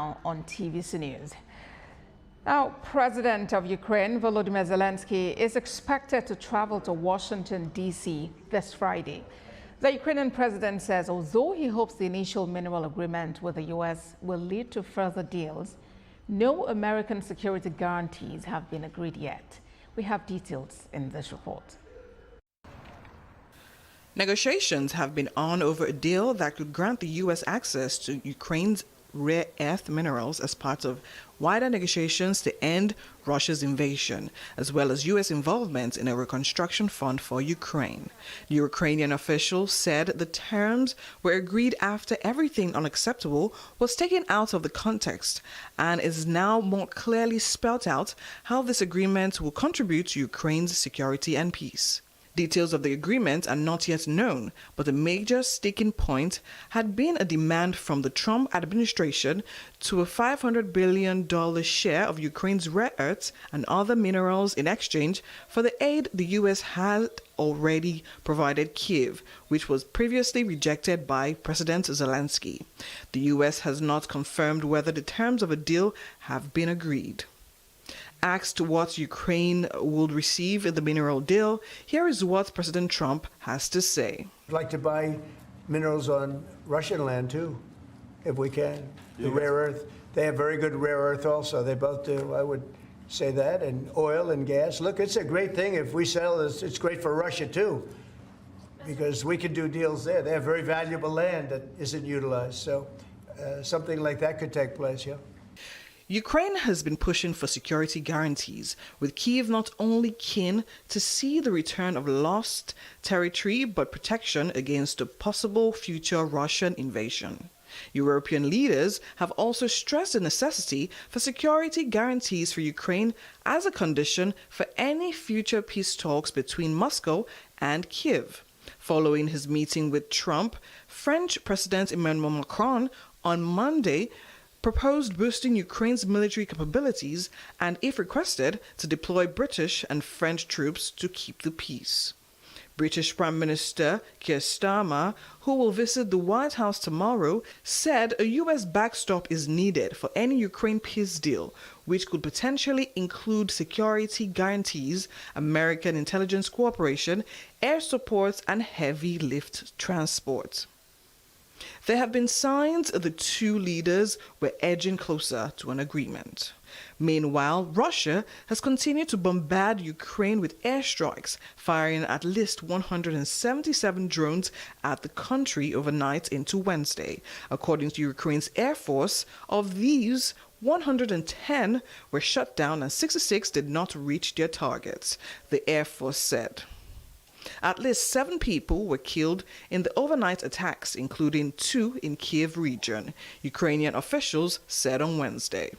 On TVC News. Now, President of Ukraine, Volodymyr Zelensky, is expected to travel to Washington, D.C. this Friday. The Ukrainian president says although he hopes the initial mineral agreement with the U.S. will lead to further deals, no American security guarantees have been agreed yet. We have details in this report. Negotiations have been on over a deal that could grant the U.S. access to Ukraine's rare earth minerals as part of wider negotiations to end Russia's invasion, as well as U.S. involvement in a reconstruction fund for Ukraine. The Ukrainian officials said the terms were agreed after everything unacceptable was taken out of the context and is now more clearly spelled out how this agreement will contribute to Ukraine's security and peace. Details of the agreement are not yet known, but a major sticking point had been a demand from the Trump administration to a $500 billion share of Ukraine's rare earths and other minerals in exchange for the aid the U.S. had already provided Kyiv, which was previously rejected by President Zelensky. The U.S. has not confirmed whether the terms of a deal have been agreed. Asked what Ukraine would receive in the mineral deal, here is what President Trump has to say. I'd like to buy minerals on Russian land, too, if we can. The rare earth. They have very good rare earth also. They both do, I would say that, and oil and gas. Look, it's a great thing. If we sell this, it's great for Russia, too, because we can do deals there. They have very valuable land that isn't utilized. So something like that could take place, yeah. Ukraine has been pushing for security guarantees, with Kyiv not only keen to see the return of lost territory, but protection against a possible future Russian invasion. European leaders have also stressed the necessity for security guarantees for Ukraine as a condition for any future peace talks between Moscow and Kyiv. Following his meeting with Trump, French President Emmanuel Macron on Monday proposed boosting Ukraine's military capabilities and, if requested, to deploy British and French troops to keep the peace. British Prime Minister Keir Starmer, who will visit the White House tomorrow, said a U.S. backstop is needed for any Ukraine peace deal, which could potentially include security guarantees, American intelligence cooperation, air support, and heavy lift transport. There have been signs the two leaders were edging closer to an agreement. Meanwhile, Russia has continued to bombard Ukraine with airstrikes, firing at least 177 drones at the country overnight into Wednesday. According to Ukraine's Air Force, of these, 110 were shot down and 66 did not reach their targets, the Air Force said. At least 7 people were killed in the overnight attacks, including 2 in Kyiv region, Ukrainian officials said on Wednesday.